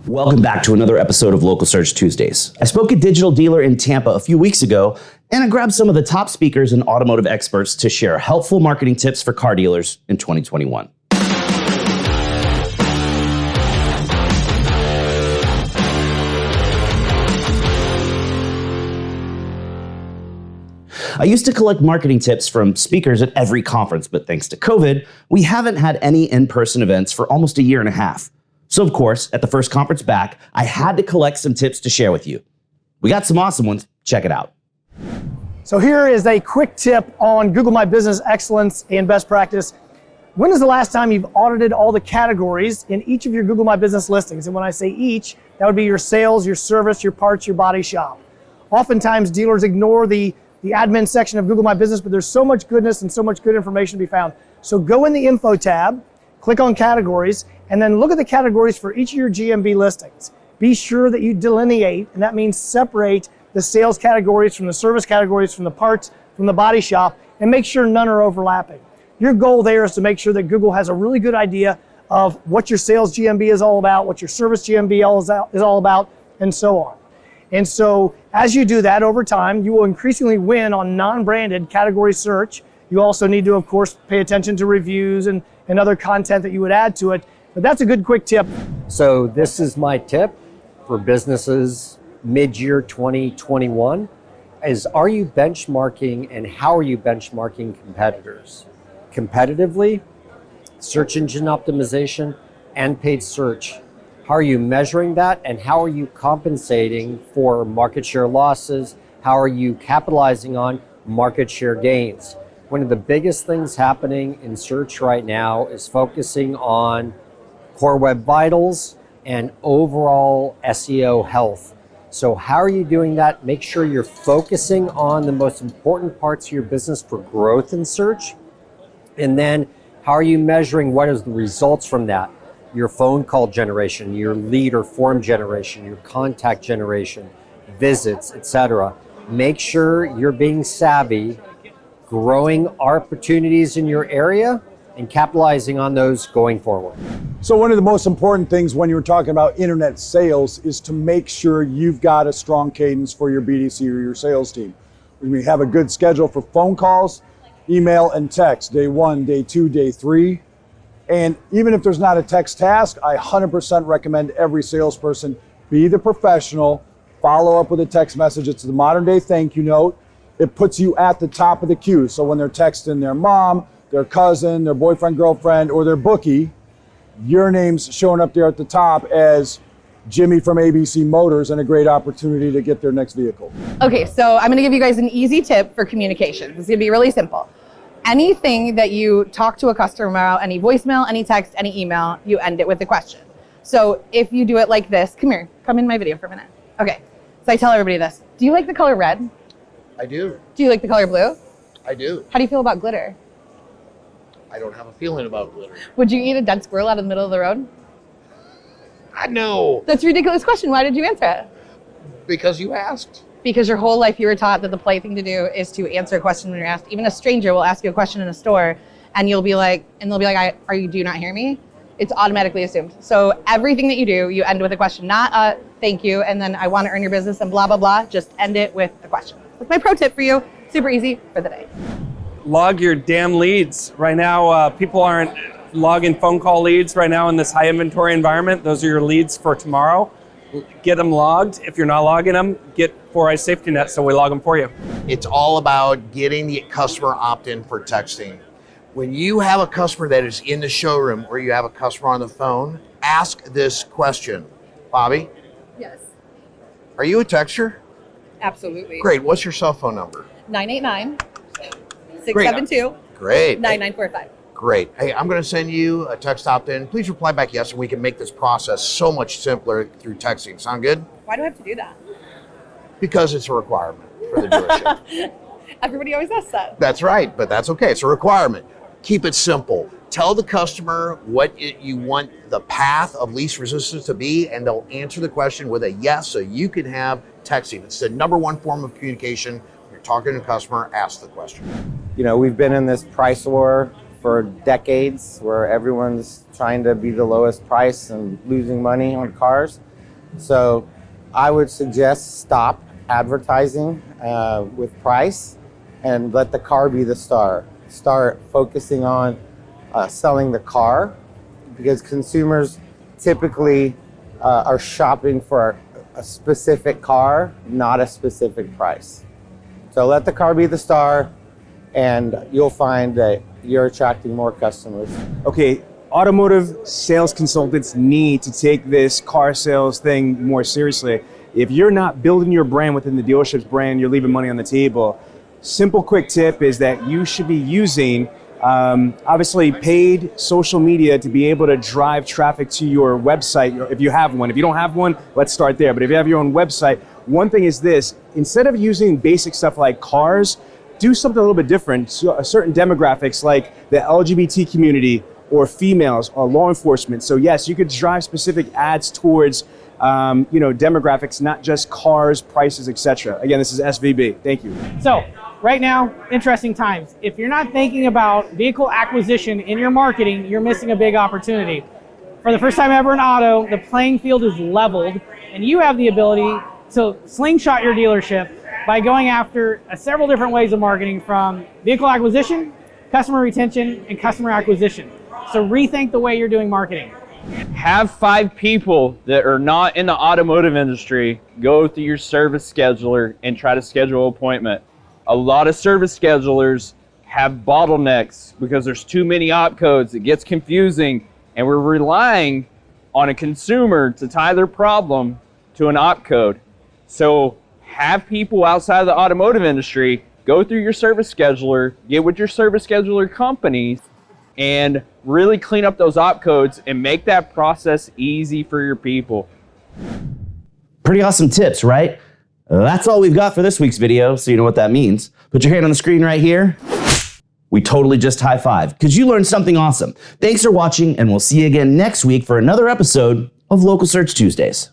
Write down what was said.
Welcome back to another episode of Local Search Tuesdays. I spoke at Digital Dealer in Tampa a few weeks ago, and I grabbed some of the top speakers and automotive experts to share helpful marketing tips for car dealers in 2021. I used to collect marketing tips from speakers at every conference, but thanks to COVID, we haven't had any in-person events for almost a year and a half. So of course, at the first conference back, I had to collect some tips to share with you. We got some awesome ones. Check it out. So here is a quick tip on Google My Business excellence and best practice. When is the last time you've audited all the categories in each of your Google My Business listings? And when I say each, that would be your sales, your service, your parts, your body shop. Oftentimes dealers ignore the admin section of Google My Business, but there's so much goodness and so much good information to be found. So go in the info tab, click on categories, and then look at the categories for each of your GMB listings. Be sure that you delineate, and that means separate the sales categories from the service categories, from the parts, from the body shop, and make sure none are overlapping. Your goal there is to make sure that Google has a really good idea of what your sales GMB is all about, what your service GMB is all about, and so on. And so as you do that over time, you will increasingly win on non-branded category search. You also need to, of course, pay attention to reviews and other content that you would add to it. But that's a good quick tip. So this is my tip for businesses mid-year 2021 is, are you benchmarking and how are you benchmarking competitors? Competitively, search engine optimization, and paid search. How are you measuring that, and how are you compensating for market share losses? How are you capitalizing on market share gains? One of the biggest things happening in search right now is focusing on core web vitals and overall SEO health. So how are you doing that? Make sure you're focusing on the most important parts of your business for growth in search. And then how are you measuring what is the results from that? Your phone call generation, your lead or form generation, your contact generation, visits, etc. Make sure you're being savvy, growing opportunities in your area, and capitalizing on those going forward. So one of the most important things when you're talking about internet sales is to make sure you've got a strong cadence for your BDC or your sales team. We have a good schedule for phone calls, email, and text, day 1, day 2, day 3. And even if there's not a text task, I 100% recommend every salesperson be the professional, follow up with a text message. It's the modern day thank you note. It puts you at the top of the queue. So when they're texting their mom, their cousin, their boyfriend, girlfriend, or their bookie, your name's showing up there at the top as Jimmy from ABC Motors, and a great opportunity to get their next vehicle. Okay, so I'm gonna give you guys an easy tip for communication. It's gonna be really simple. Anything that you talk to a customer about, any voicemail, any text, any email, you end it with a question. So if you do it like this, come here, come in my video for a minute. Okay, so I tell everybody this. Do you like the color red? I do. Do you like the color blue? I do. How do you feel about glitter? I don't have a feeling about glitter. Would you eat a dead squirrel out of the middle of the road? I know. That's a ridiculous question. Why did you answer it? Because you asked. Because your whole life you were taught that the polite thing to do is to answer a question when you're asked. Even a stranger will ask you a question in a store and you'll be like, and they'll be like, do you not hear me? It's automatically assumed. So everything that you do, you end with a question, not a thank you, and then I want to earn your business and blah, blah, blah. Just end it with a question. That's my pro tip for you. Super easy for the day. Log your damn leads. Right now, people aren't logging phone call leads right now in this high inventory environment. Those are your leads for tomorrow. Get them logged. If you're not logging them, get 4i safety net so we log them for you. It's all about getting the customer opt-in for texting. When you have a customer that is in the showroom or you have a customer on the phone, ask this question. Bobby? Yes. Are you a texter? Absolutely. Great. What's your cell phone number? 989-672-9945. Great. Hey, I'm going to send you a text opt-in. Please reply back yes, and we can make this process so much simpler through texting. Sound good? Why do I have to do that? Because it's a requirement for the dealership. Everybody always asks that. That's right, but that's okay. It's a requirement. Keep it simple. Tell the customer what you want the path of least resistance to be, and they'll answer the question with a yes, so you can have texting. It's the number one form of communication. When you're talking to a customer, ask the question. You know, we've been in this price war for decades where everyone's trying to be the lowest price and losing money on cars. So I would suggest stop advertising with price and let the car be the star. Start focusing on selling the car, because consumers typically are shopping for a specific car, not a specific price. So let the car be the star, and you'll find that you're attracting more customers. Okay, automotive sales consultants need to take this car sales thing more seriously. If you're not building your brand within the dealership's brand, you're leaving money on the table. Simple quick tip is that you should be using obviously paid social media to be able to drive traffic to your website if you have one. If you don't have one, let's start there. But if you have your own website, one thing is this: instead of using basic stuff like cars, do something a little bit different. So certain demographics like the LGBT community or females or law enforcement. So yes, you could drive specific ads towards demographics, not just cars, prices, etc. Again, this is SVB. Thank you. So right now, interesting times. If you're not thinking about vehicle acquisition in your marketing, you're missing a big opportunity. For the first time ever in auto, the playing field is leveled, and you have the ability to slingshot your dealership by going after several different ways of marketing, from vehicle acquisition, customer retention, and customer acquisition. So rethink the way you're doing marketing. Have 5 people that are not in the automotive industry go through your service scheduler and try to schedule an appointment. A lot of service schedulers have bottlenecks because there's too many opcodes. It gets confusing, and we're relying on a consumer to tie their problem to an opcode. So have people outside of the automotive industry go through your service scheduler, get with your service scheduler companies, and really clean up those opcodes and make that process easy for your people. Pretty awesome tips, right? That's all we've got for this week's video, so you know what that means. Put your hand on the screen right here. We totally just high-fived because you learned something awesome. Thanks for watching, and we'll see you again next week for another episode of Local Search Tuesdays.